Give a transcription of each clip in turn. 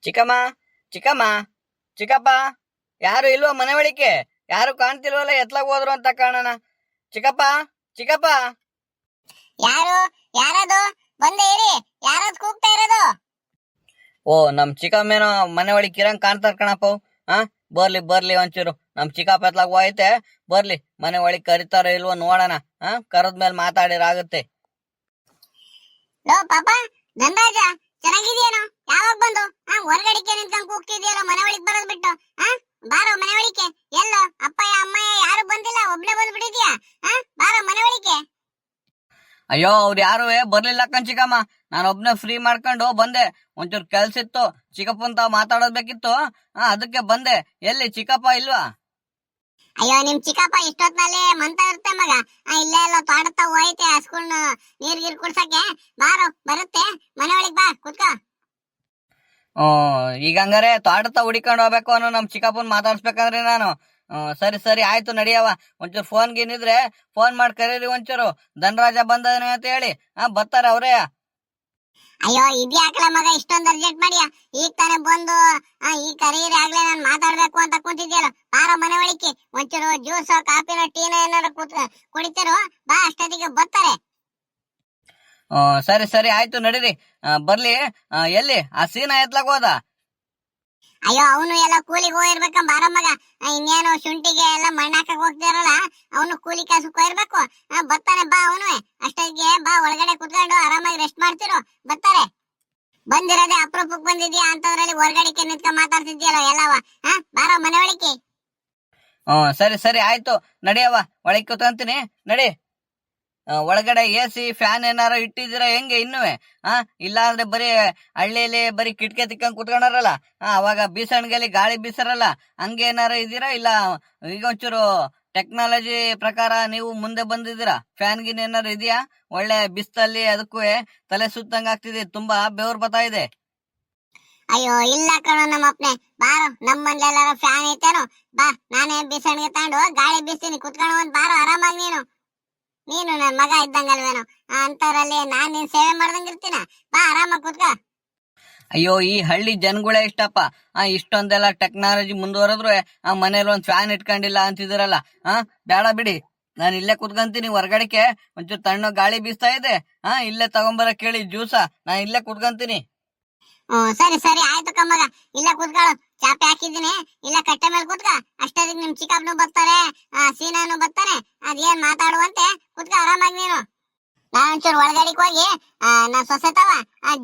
ಚಿಕ್ಕಮ್ಮ, ಚಿಕ್ಕಮ್ಮ, ಚಿಕ್ಕಪ್ಪ, ಯಾರು ಇಲ್ವಾ ಮನೆ ಒಳಿಕೆ? ಯಾರು ಕಾಣ್ತಿಲ್ವಲ್ಲ, ಎತ್ಲಾಗ ಹೋದ್ರು ಅಂತ ಕಾಣೋಣ. ಚಿಕ್ಕಪ್ಪ, ಚಿಕ್ಕಪ್ಪ. ಯಾರು? ಯಾರದು? ಬಂದೆ ಇರಿ. ಯಾರದು ಕೂಗ್ತಾ ಇರೋದು? ಓ, ನಮ್ ಚಿಕ್ಕಮ್ಮೇನೋ ಮನೆ ಒಳಗೆ ಇರಂಗ್ ಕಾಣ್ತಾರ ಕಣಪ್ಪ. ಹಾ, ಬರ್ಲಿ ಬರ್ಲಿ ಒಂಚೂರು. ನಮ್ ಚಿಕ್ಕಪ್ಪ ಎತ್ಲಾಗ ಹೋಯ್ತೆ, ಬರ್ಲಿ ಮನೆ ಒಳಗೆ ಕರಿತಾರೋ ಇಲ್ವೋ ನೋಡೋಣ. ಕರದ್ಮೇಲೆ ಮಾತಾಡಿರಾಗುತ್ತೆ. ಲೋ ಪಾಪ, ಧನರಾಜ, ಚೆನ್ನಾಗಿದ್ಯೇನೋ? ಯಾವಾಗ ಬಂದು ಹೊರಗಡಿಕೆ ನಿಂತ್ಕೊಂಡ್ ಕೂಗ್ತಿದ್ಯಲ್ಲ ಮನೆ ಒಳಗೆ ಬರೋದ್ ಬಿಟ್ಟು? ಬಾರೋ ಮನೆ ಒಳಿಕೆ. ಎಲ್ಲೋ ಅಪ್ಪಯ್ಯ ಅಮ್ಮಯ್ಯ ಯಾರು ಬಂದಿಲ್ಲ, ಒಬ್ನೇ ಬಂದ್ಬಿಟ್ಟಿದ್ಯಾ? ಬಾರೋ ಮನೆ ಒಳಿಕೆ. ಅಯ್ಯೋ, ಅವ್ರು ಯಾರು ಬರ್ಲಿಲ್ಲ ಕಣ್ ಚಿಕ್ಕಮ್ಮ. ನಾನು ಒಬ್ನೇ ಫ್ರೀ ಮಾಡ್ಕೊಂಡು ಬಂದೆ. ಒಂಚೂರು ಕೆಲ್ಸ ಇತ್ತು, ಚಿಕ್ಕಪ್ಪಂತ ಮಾತಾಡೋದ್ ಬೇಕಿತ್ತು. ಅದಕ್ಕೆ ಬಂದೆ. ಎಲ್ಲಿ ಚಿಕ್ಕಪ್ಪ ಇಲ್ವಾ? ಅಯ್ಯೋ, ನಿಮ್ ಚಿಕ್ಕಪ್ಪ ಇಷ್ಟೊತ್ನಲ್ಲಿ ಮಂತ ಇರುತ್ತೆ ಮಗ. ಇಲ್ಲೇ ಎಲ್ಲ ತೋಟತ್ತ ಹೋಯ್ತೆ ಸ್ಕೂಲ್ ನೀರ್ ಗೀರ್ ಕುಡ್ಸಕ್ಕೆ. ಬಾರೋ, ಬರುತ್ತೆ. ಮನೆ ಒಳಗ್ ಬಾ, ಕುತ್ಕೋ. ಈಗ ಹಂಗಾರೆ ತೋಟದ ಹುಡಿಕೊಂಡು ಹೋಗ್ಬೇಕು ಅನ್ನೋ ನಮ್ ಚಿಕ್ಕಪ್ಪನ್ ಮಾತಾಡ್ಸ್ಬೇಕಂದ್ರೆ ನಾನು. ಸರಿ ಸರಿ ಆಯ್ತು, ನಡಿಯವ. ಒಂಚೂರು ಫೋನ್ ಗೀನಿದ್ರೆ ಫೋನ್ ಮಾಡಿ ಕರೀರಿ ಒಂಚೂರು. ಧನರಾಜ ಬಂದನೆ ಅಂತ ಹೇಳಿ. ಬರ್ತಾರೆ ಅವ್ರೇ. ಅಯ್ಯೋ, ಇದ್ಯಾಕಲ ಮಗ ಇಷ್ಟೊಂದು ಅರ್ಜೆಂಟ್ ಮಾಡಿಯ? ಈಗ ತಾನೇ ಬಂದು ಈ ಕರೀರಿ ಆಗ್ಲೇ ನಾನ್ ಮಾತಾಡ್ಬೇಕು ಅಂತ ಕುಂತಿದ್ಯಲ್ಲ. ಬಾರೋ ಮನೆ ಒಳಿಕೆ. ಒಂಚೂರು ಜ್ಯೂಸ್ ಕಾಫಿನ ಟೀನ ಏನಾರು ಕುಡಿತಿರೋ. ಬಾ, ಅಷ್ಟೊತ್ತಿಗೆ ಬರ್ತಾರೆ. ಸರಿ ಸರಿ ಆಯ್ತು, ನಡೀರಿ. ಬರ್ಲಿ. ಎಲ್ಲಿ ಆ ಸೀನಾ ಎತ್ಲಾಗ ಹೋದ? ಅಯ್ಯೋ, ಅವನು ಎಲ್ಲ ಕೂಲಿಗೆ ಹೋಗಿರ್ಬೇಕ. ಬಾರೋ ಮಗ. ಇನ್ನೇನು ಶುಂಠಿಗೆ ಎಲ್ಲ ಮಣ್ಣಾಕಕ್ ಹೋಗ್ತಿರಲ್ಲ, ಅವನು ಕೂಲಿ ಕಾಸಕ್ಕೆ ಹೋಗಿರ್ಬೇಕು. ಬರ್ತಾನೆ, ಬಾ ಅವನು. ಅಷ್ಟೊತ್ತಿಗೆ ಬಾ, ಒಳಗಡೆ ಕುತ್ಕೊಂಡು ಆರಾಮಾಗಿ ರೆಸ್ಟ್ ಮಾಡ್ತಿರೋ. ಬರ್ತಾರೆ. ಬಂದಿರೋದೇ ಅಪರೂಪಕ್ಕೆ ಬಂದಿದ್ಯಾ ಅಂತದ್ರಲ್ಲಿ ಹೊರಗಡಿಕೆ ನಿಂತ್ಕೊಂಡ್ ಮಾತಾಡ್ತಿದ್ಯಲ್ಲ ಎಲ್ಲವ. ಬಾರೋ ಮನೆ ಒಳಿಕೆ. ಸರಿ ಸರಿ ಆಯ್ತು, ನಡಿಯವ. ಒಳಗೆ ಕೂತ್ಕೊಂತೀನಿ, ನಡಿ. ಒಳಗಡೆ AC ಫ್ಯಾನ್ ಏನಾರ ಇಟ್ಟಿದ್ದೀರಾ ಹೆಂಗೆ ಇನ್ನುವೆ? ಇಲ್ಲ ಅಂದ್ರೆ ಬರೀ ಹಳ್ಳಿಯಲ್ಲಿ ಬರೀ ಕಿಟಕಿ ತಿಕ್ಕಂಗ್ ಕುತ್ಕೊಂಡಾರಲ್ಲ, ಅವಾಗ ಬೀಸಣಿಗೆಲಿ ಗಾಳಿ ಬೀಸರಲ್ಲ, ಹಂಗೆ ಏನಾರ ಇದ್ದೀರಾ? ಇಲ್ಲ ಈಗ ಒಂಚೂರು ಟೆಕ್ನಾಲಜಿ ಪ್ರಕಾರ ನೀವು ಮುಂದೆ ಬಂದಿದ್ದೀರಾ? ಫ್ಯಾನ್ ಗಿನ್ ಏನಾರು ಇದೆಯಾ? ಒಳ್ಳೆ ಬಿಸ್ತಲ್ಲಿ ಅದಕ್ಕೂ ತಲೆ ಸುತ್ತಂಗ್ ಆಗ್ತಿದೆ, ತುಂಬಾ ಬೆವರು ಬರ್ತಾ ಇದೆ. ಅಯ್ಯೋ, ಇಲ್ಲ ಕಣೋ ನಮ್ಮಪ್ಪನೆ. ಬಾರೋ, ನಮ್ಮಲ್ಲಿ ಎಲ್ಲಾರ ಫ್ಯಾನ್ ಐತೇನೋ? ಬಾ, ನಾನೇ ಬೀಸಣಿಗೆ ತಗೊಂಡು ಗಾಳಿ ಬೀಸ್ತೀನಿ, ಕುತ್ಕೊಂಡು ಒಂದ್ ಬಾರೋ ಆರಾಮಾಗಿ. ನೀನು ನನ್ ಮಗ ಇದ್ದಂಗಲ್ವೇನೋ, ಅಂತವ್ರಲ್ಲಿ ನಾನ್ ನಿನ್ ಸೇವೆ ಮಾಡ್ದಂಗಿರ್ತೀನ. ಬಾ, ಆರಾಮಾಗಿ ಕುತ್ಕೋ. ಅಯ್ಯೋ, ಈ ಹಳ್ಳಿ ಜನಗಳೇ ಇಷ್ಟಪ್ಪ. ಇಷ್ಟೊಂದೆಲ್ಲ ಟೆಕ್ನಾಲಜಿ ಮುಂದುವರೆದ್ರು ಮನೇಲಿ ಒಂದ್ ಫ್ಯಾನ್ ಇಟ್ಕೊಂಡಿಲ್ಲ ಅಂತಿದಿರಲ್ಲ. ಬೇಡ ಬಿಡಿ, ನಾನು ಇಲ್ಲೇ ಕುತ್ಕೊಂತೀನಿ ಹೊರಗಡೆಗೆ. ಒಂಚೂರು ತಣ್ಣು ಗಾಳಿ ಬೀಸ್ತಾ ಇದೆ. ಇಲ್ಲೇ ತಗೊಂಬರ ಕೇಳಿ ಜ್ಯೂಸ. ನಾನು ಇಲ್ಲೇ ಕುತ್ಕೊಂತೀನಿ. ಸರಿ ಸರಿ ಆಯ್ತು ಕಮ್ಮಗ. ಇಲ್ಲ ಕುತ್ಕೊಳ್ಳು, ಚಾಪೆ ಹಾಕಿದ್ದೀನಿ. ಇಲ್ಲ ಕಟ್ಟೆ ಮೇಲೆ ಕುತ್ಕ. ಅಷ್ಟೊತ್ತಿಗೆ ನಿಮ್ ಚಿಕ್ಕಪ್ಪನು ಬರ್ತಾರೆ, ಸೀನಾನು ಬರ್ತಾನೆ. ಅದೇನ್ ಮಾತಾಡುವಂತೆ. ಕುತ್ಕ ಆರಾಮಾಗಿ ನೀನು. ನಾನು ಒಂಚೂರು ಒಳಗಡೆಗೆ ಹೋಗಿ ನಾ ಸೊಸೆ ತವ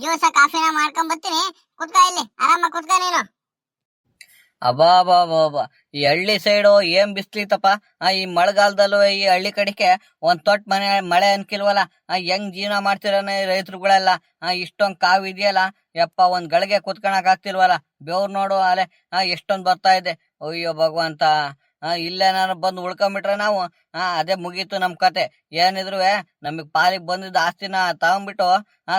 ಜ್ಯೂಸ ಕಾಫಿನ ಮಾಡ್ಕೊಂಡ್ ಬರ್ತೀನಿ. ಕುತ್ಕ ಇಲ್ಲಿ, ಆರಾಮಾಗಿ ಕುತ್ಕ ನೀನು. ಅಬಾ, ಈ ಹಳ್ಳಿ ಸೈಡು ಏನ್ ಬಿಸ್ಲಿತಪ್ಪ. ಈ ಮಳೆಗಾಲದಲ್ಲೂ ಈ ಹಳ್ಳಿ ಕಡೆಗೆ ಒಂದ್ ತೊಟ್ ಮಳೆ ಅನ್ಕಿಲ್ವಲ್ಲ. ಹೆಂಗ್ ಜೀವನ ಮಾಡ್ತಿರೋನ ರೈತರುಗಳೆಲ್ಲ. ಇಷ್ಟೊಂದ್ ಕಾವು ಇದೆಯಲ್ಲ ಯಪ್ಪ, ಒಂದ್ ಗಳಿಗೆ ಕುತ್ಕೊಳಕ್ ಆಗ್ತಿಲ್ವಲ್ಲ. ಬೆವ್ರು ನೋಡು ಅಲೆ ಎಷ್ಟೊಂದ್ ಬರ್ತಾ ಇದೆ. ಅಯ್ಯೋ ಭಗವಂತ. ಇಲ್ಲೇನಾರು ಬಂದು ಉಳ್ಕೊಂಬಿಟ್ರೆ ನಾವು ಅದೇ ಮುಗೀತು ನಮ್ ಕತೆ. ಏನಿದ್ರು ನಮಗ್ ಪಾಲಿಗೆ ಬಂದಿದ್ದ ಆಸ್ತಿನ ತಗೊಂಡ್ಬಿಟ್ಟು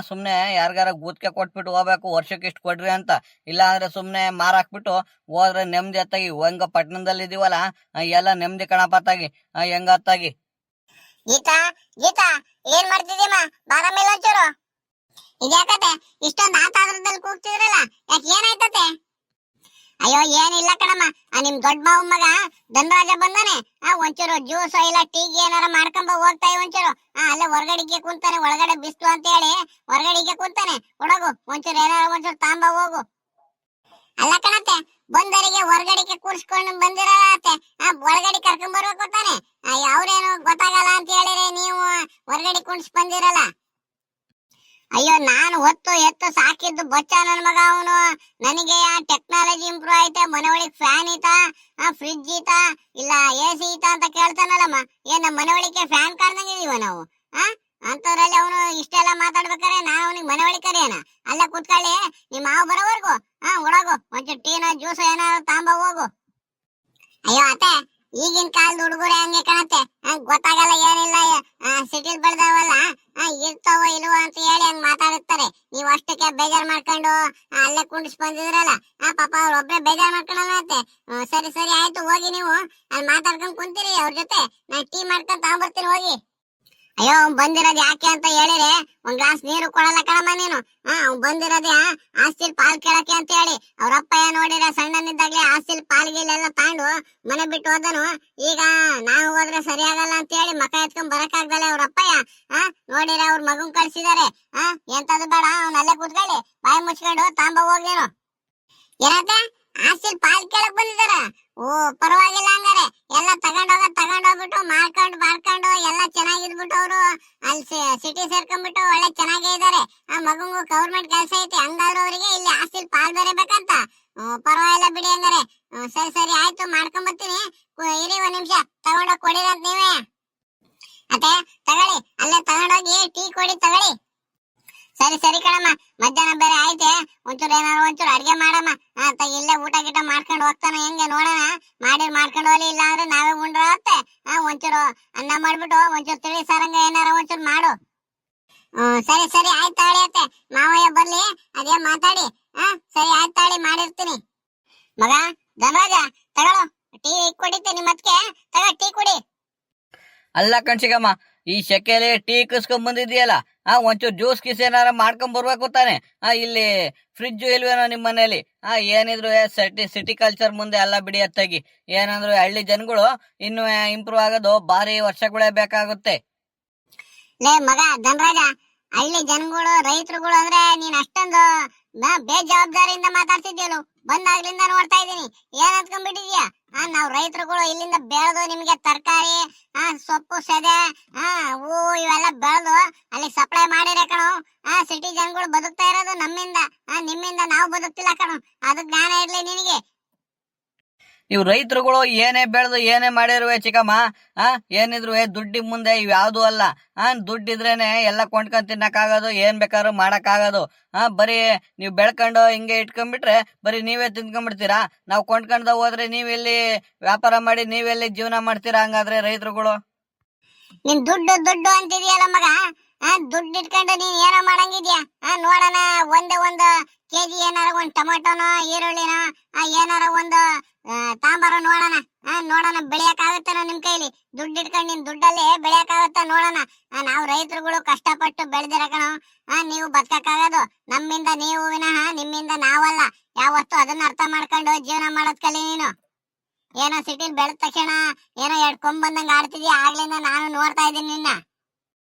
ಸುಮ್ನೆ ಯಾರಿಗಾರ ಗೂತ್ಕೆ ಕೊಟ್ಬಿಟ್ಟು ಹೋಗ್ಬೇಕು, ವರ್ಷಕ್ಕೆ ಇಷ್ಟು ಕೊಡ್ರಿ ಅಂತ. ಇಲ್ಲ ಅಂದ್ರೆ ಸುಮ್ನೆ ಮಾರಾಕ್ಬಿಟ್ಟು ಹೋದ್ರೆ ನೆಮ್ಮದಿ ಅತ್ತಾಗಿ. ಹೆಂಗ ಪಟ್ಟಣದಲ್ಲಿ ಇದೀವಲ್ಲ, ಎಲ್ಲ ನೆಮ್ಮದಿ ಕಣಪತ್ತಾಗಿ, ಹೆಂಗತ್ತಾಗಿ. ಗೀತಾ, ಗೀತಾ, ಏನ್ ಮಾಡ್ತಿದ್ದೀಮ್ಮ? ಬಾರ ಮೇಲೆ ಒಂಚೂರು. ಇದ್ಯಾಕತೆ ಇಷ್ಟೊಂದು ಆತಾದ್ರದಲ್ಲಿ ಕೂಗ್ತಿದ್ರಲ್ಲ, ಯಾಕೆ ಏನಾಯ್ತತೆ? ಅಯ್ಯೋ, ಏನಿಲ್ಲ ಕಣಮ್ಮ. ನಿಮ್ ದೊಡ್ಡ ಮಾವ ಮಗ ಧನರಾಜ ಬಂದಾನೆ. ಒಂಚೂರು ಜ್ಯೂಸ್ ಇಲ್ಲ ಟೀಗೆ ಏನಾರ ಮಾಡ್ಕೊಂಬ ಹೋಗ್ತಾ ಒಂಚೂರು. ಅಲ್ಲೇ ಹೊರಗಡಿಗೆ ಕುಂತಾನೆ, ಒಳಗಡೆ ಬಿಸ್ಲು ಅಂತ ಹೇಳಿ ಹೊರಗಡಿಗೆ ಕುಂತಾನೆ. ಹುಡುಗು, ಒಂಚೂರು ಏನಾರ ಒಂಚೂರು ತಾಂಬ ಹೋಗು. ಅಲ್ಲ ಕಣತ್ತೆ, ಬಂದರಿಗೆ ಹೊರಗಡಿಗೆ ಕೂರ್ಸ್ಕೊಂಡು ಬಂದಿರತ್ತೆ. ಒಳಗಡೆ ಕರ್ಕೊಂಡ್ ಬರ್ಬೇಕು ತಾನೆ. ಅವ್ರೇನು ಗೊತ್ತಾಗಲ್ಲ ಅಂತ ಹೇಳಿದ್ರೆ ನೀವು ಹೊರಗಡೆ ಕುಣ್ಸ್ ಬಂದಿರಲ್ಲ. ಅಯ್ಯೋ, ನಾನು ಹೊತ್ತು ಎತ್ತು ಸಾಕಿದ್ದು ಬಚ್ಚ ನನ್ ಮಗ ಅವನು. ನನಗೆ ಟೆಕ್ನಾಲಜಿ ಇಂಪ್ರೂವ್ ಐತೆ, ಮನೆ ಒಳಗೆ ಫ್ಯಾನ್ ಐತಾ, ಫ್ರಿಡ್ಜ್ ಐತಾ, ಇಲ್ಲ AC ಐತಾ ಅಂತ ಕೇಳ್ತಾನಲ್ಲಮ್ಮ. ಏನ್ ನಮ್ಮ ಮನೆ ಒಳಗೆ ಫ್ಯಾನ್ ಕಾಣ್ದಂಗಿದೀವ ನಾವು? ಅಂತವ್ರಲ್ಲಿ ಅವನು ಇಷ್ಟೆಲ್ಲ ಮಾತಾಡ್ಬೇಕಾರೆ ನಾನು ಅವನಿಗೆ ಮನೆ ಒಳಗೆ ಕರೆಯೋಣ? ಅಲ್ಲ ಕುತ್ಕೊಳ್ಳಿ, ನಿಮ್ ಮಾವು ಬರೋವರ್ಗು ಒಳಗು ಒಂಚೂರು ಟೀನ ಜ್ಯೂಸ್ ಏನಾದ್ರು ತಾಂಬ ಹೋಗು. ಅಯ್ಯೋ ಅತ್ತೆ, ಈಗಿನ ಕಾಲದ ಹುಡುಗರು ಹಂಗೆ ಕಣತ್ತೆ. ಗೊತ್ತಾಗಲ್ಲ, ಏನಿಲ್ಲ. ಸಿಟಿಲ್ ಬೆಳ್ದಾವಲ್ಲ, ಇರ್ತಾವೋ ಇಲ್ವೋ ಅಂತ ಹೇಳಿ ಹಂಗ್ ಮಾತಾಡುತ್ತಾರೆ. ನೀವು ಅಷ್ಟಕ್ಕೆ ಬೇಜಾರ್ ಮಾಡ್ಕೊಂಡು ಅಲ್ಲೇ ಕುಂಡಿಸ್ ಬಂದಿದ್ರಲ್ಲ. ಪಾಪ ಅವ್ರ ಒಬ್ರೆ ಬೇಜಾರ್ ಮಾಡ್ಕೊಳಲ್ಲ ಅತ್ತೆ. ಸರಿ ಸರಿ ಆಯ್ತು, ಹೋಗಿ ನೀವು ಅಲ್ಲಿ ಮಾತಾಡ್ಕೊಂಡ್ ಕುಂತೀರಿ ಅವ್ರ ಜೊತೆ. ನಾನು ಟೀ ಮಾಡ್ಕೊಂಡ್ ತಗೊಂಡ್ಬರ್ತೀನಿ, ಹೋಗಿ. ಅಯ್ಯೋ ಅವ್ನ್ ಬಂದಿರೋದ್ ಯಾಕೆ ಅಂತ ಹೇಳಿದ್ರೆ ಒಂದ್ ಗ್ಲಾಸ್ ನೀರು ಕೊಡಲ್ಲ ಕಣಮ್ಮ ನೀನು. ಅವ್ನ್ ಬಂದಿರೋದೇ ಆಸ್ತಿಲ್ ಪಾಲ್ ಕೇಳಕ್ಕೆ ಅಂತ ಹೇಳಿ. ಅವ್ರಪ್ಪ ನೋಡಿದ್ರೆ ಸಣ್ಣನಿದ್ದಾಗ್ಲೇ ಆಸ್ತಿಲ್ ಪಾಲ್ಗಿಲೆಲ್ಲ ತಾಂಡು ಮನೆ ಬಿಟ್ಟು ಹೋದನು. ಈಗ ನಾವು ಹೋದ್ರೆ ಸರಿಯಾಗಲ್ಲ ಅಂತ ಹೇಳಿ ಮಕ ಎತ್ಕೊಂಡ್ ಬರಕಾಗ್ದಲೆ ಅವ್ರಪ್ಪಯ್ಯ ನೋಡಿದ್ರೆ ಅವ್ರ ಮಗನ್ ಕಳ್ಸಿದಾರೆ. ಎಂತದು ಬೇಡ, ಅವ್ನ ಅಲ್ಲೇ ಕೂತ್ಕೊಳ್ಳಿ, ಬಾಯಿ ಮುಚ್ಕೊಂಡು ತಾಂಬ ಹೋಗ್ಲೇನು. ಏನತ್ತೆ ಆಸ್ತಿಲ್ ಪಾಲ್ ಕೇಳಕ್ ಬಂದಿದಾರ? ಓ ಪರವಾಗಿಲ್ಲ, ಹಂಗಾರೆ ಎಲ್ಲ ತಗೊಂಡೋಗ್ಬಿಟ್ಟು ಮಾಡ್ಕೊಂಡು ಎಲ್ಲ ಚೆನ್ನಾಗಿದ್ಬಿಟ್ಟು ಅವರು ಅಲ್ಲಿ ಸಿಟಿ ಸೇರ್ಕೊಂಡ್ಬಿಟ್ಟು ಒಳ್ಳೆ ಚೆನ್ನಾಗೇ ಇದಾರೆ. ಆ ಮಗಂಗು ಗೌರ್ಮೆಂಟ್ ಕೆಲಸ ಐತಿ, ಹಂಗಾದ್ರು ಅವರಿಗೆ ಇಲ್ಲಿ ಆಸ್ತಿಲ್ ಪಾಲ್ ಬೇರೆ ಬೇಕಂತ. ಪರವಾಗಿಲ್ಲ ಬಿಡಿ, ಹಂಗಾರೆ ಸರಿ ಆಯ್ತು, ಮಾಡ್ಕೊಂಡ್ ಬರ್ತೀನಿ. ಇರಿ ಒಂದ್ ನಿಮಿಷ, ತಗೊಂಡೋಗಿ ಕೊಡಿರಂತ ನೀವೇ. ಅತ್ತೆ ತಗೊಳ್ಳಿ, ಅಲ್ಲೇ ತಗೊಂಡೋಗಿ ಟೀ ಕೊಡಿ, ತಗೊಳ್ಳಿ. ಸರಿ ಕಣಮ್ಮ, ಮಧ್ಯಾಹ್ನ ಬೇರೆ ಐತೆ, ಒಂಚೂರು ಅಡ್ಗೆ ಮಾಡಮ್ಮ. ಇಲ್ಲೇ ಊಟ ಗಿಟ ಮಾಡ್ಕೊಂಡು ಹೋಗ್ತಾನೆ, ಹೆಂಗೆ ನೋಡೋಣ. ಮಾಡ್ಕೊಂಡು ಹೋಗ್ಲಿ, ಇಲ್ಲ ಅಂದ್ರೆ ನಾವೇ ಉಂಡ್ರತ್ತೆ. ಒಂಚೂರು ಅನ್ನ ಮಾಡ್ಬಿಟ್ಟು ಒಂಚೂರು ತಿಳಿ ಸಾರಂಗ ಏನಾರ ಒಂಚೂರು ಮಾಡು. ಸರಿ ಆಯ್ತು ಅತ್ತೆ, ಮಾವಯ್ಯ ಬರ್ಲಿ ಅದೇ ಮಾತಾಡಿ. ಸರಿ ಆಯ್ತು ತಾಳಿ, ಮಾಡಿರ್ತೀನಿ. ಮಗ ಧನರಾಜ, ತಗೊಳ್ಳೋ ಟೀ ಕುಡಿತೀನಿ, ಮತ್ಕೆ ತಗೋ ಟೀ ಕುಡಿ. ಅಲ್ಲ ಕಣ್ಸಿಗಮ್ಮ, ಈ ಶೆಕೆಲಿ ಟೀ ಕಸ್ಕೊಂಡ್ ಬಂದಿದ್ಯಲ್ಲ, ಒಂಚೂರು ಜ್ಯೂಸ್ ಗೀಸ್ ಏನಾರ ಮಾಡ್ಕೊಂಡ್ ಬರ್ಬೇಕು ತಾನೆ. ಇಲ್ಲಿ ಫ್ರಿಜ್ ಇಲ್ವೇನೋ ನಿಮ್ ಮನೇಲಿ? ಏನಿದ್ರು ಸಿಟಿ ಕಲ್ಚರ್ ಮುಂದೆ ಎಲ್ಲ ಬಿಡಿ ಅತ್ತಾಗಿ. ಏನಂದ್ರು ಹಳ್ಳಿ ಜನಗಳು ಇನ್ನು ಇಂಪ್ರೂವ್ ಆಗೋದು ಭಾರಿ ವರ್ಷಗಳೇ ಬೇಕಾಗುತ್ತೆ. ಲೇ ಮಗ ಧನರಾಜ, ಹಳ್ಳಿ ಜನಗಳು ರೈತರುಗಳು ಅಂದ್ರೆ ನೀನ್ ಅಷ್ಟೊಂದು ಬೇಜವಾಬ್ದಾರಿಯಿಂದ ಮಾತಾಡ್ತಿದ್ಯಲ್ಲ. ಬಂದಾಗ್ಲಿಂದ ನೋಡ್ತಾ ಇದೀನಿ, ಏನ್ ಅಂದ್ಕೊಂಡ್ಬಿಟ್ಟಿದ್ಯಾ? ನಾವ್ ರೈತರುಗಳು ಇಲ್ಲಿಂದ ಬೆಳೆದು ನಿಮ್ಗೆ ತರಕಾರಿ, ಸೊಪ್ಪು ಸೆದೆ, ಹೂವು ಇವೆಲ್ಲ ಬೆಳೆದು ಅಲ್ಲಿ ಸಪ್ಲೈ ಮಾಡಿರ ಕಣೋ. ಸಿಟಿ ಜನಗಳು ಬದುಕ್ತಾ ಇರೋದು ನಮ್ಮಿಂದ, ನಿಮ್ಮಿಂದ ನಾವು ಬದುಕ್ತಿಲ್ಲ ಕಣೋ. ಅದು ಜ್ಞಾನ ಇರ್ಲಿ ನಿನಗೆ. ಇವ್ ರೈತರುಗಳು ಏನೇ ಬೆಳೆದು ಏನೇ ಮಾಡಿರುವೆ ಚಿಕ್ಕಮ್ಮ, ಏನಿದ್ರು ದುಡ್ಡಿ ಮುಂದೆ ಇವ್ ಯಾವ್ದು ಅಲ್ಲ. ದುಡ್ಡಿದ್ರೇನೆ ಎಲ್ಲ ಕೊಂಡ್ಕೊಂಡ್ ತಿನ್ನಕ್ಕಾಗೋದು, ಏನ್ ಬೇಕಾದ್ರೂ ಮಾಡಕ್ಕಾಗೋದು. ಬರೀ ನೀವ್ ಬೆಳ್ಕೊಂಡು ಹಿಂಗೆ ಇಟ್ಕೊಂಡ್ಬಿಟ್ರೆ ಬರೀ ನೀವೇ ತಿನ್ಕೊಂಡ್ಬಿಡ್ತೀರಾ. ನಾವ್ ಕೊಂಡ್ಕೊಂಡ ಹೋದ್ರೆ ನೀವೆಲ್ಲಿ ವ್ಯಾಪಾರ ಮಾಡಿ ನೀವೆಲ್ಲಿ ಜೀವನ ಮಾಡ್ತೀರಾ? ಹಂಗಾದ್ರೆ ರೈತರುಗಳು ನೀನ್ ದುಡ್ಡು ಅಂತಿದ್ಯಲ್ಲ ಮಗ, ದುಡ್ಡು ಇಟ್ಕೊಂಡು ನೀನ್ ಏನೋ ಮಾಡಂಗಿದ್ಯಾ? ನೋಡೋಣ, ಒಂದು ಕೆಜಿ ಏನಾರ ಒಂದ್ ಟೊಮೆಟೊನೋ ಈರುಳ್ಳಿನೋ ಏನಾರ ಒಂದು ತಾಂಬಾರ ನೋಡೋಣ ಬೆಳೆಯಕ್ಕಾಗತ್ತೇನೋ ನಿಮ್ ಕೈಲಿ. ದುಡ್ಡು ಇಟ್ಕೊಂಡು ನಿನ್ ದುಡ್ಡಲ್ಲಿ ಬೆಳೆಯಕ್ಕಾಗತ್ತ ನೋಡೋಣ. ನಾವು ರೈತರುಗಳು ಕಷ್ಟಪಟ್ಟು ಬೆಳೆದಿರ ಕಣೋ. ನೀವು ಬದುಕಕ್ಕಾಗೋದು ನಮ್ಮಿಂದ ನೀವು ವಿನಃ ನಿಮ್ಮಿಂದ ನಾವಲ್ಲ. ಯಾವತ್ತು ಅದನ್ನ ಅರ್ಥ ಮಾಡ್ಕೊಂಡು ಜೀವನ ಮಾಡೋದ್ ಕಲಿ ನೀನು. ಏನೋ ಸಿಟಿಲ್ ಬೆಳೆದ ತಕ್ಷಣ ಏನೋ ಎರಡ್ ಕೊಂಬ್ ಬಂದಂಗ ಆಡ್ತಿದ್ಯಾ, ಆಗ್ಲಿಂದ ನಾನು ನೋಡ್ತಾ ಇದ್ದೀನಿ ನಿನ್ನ.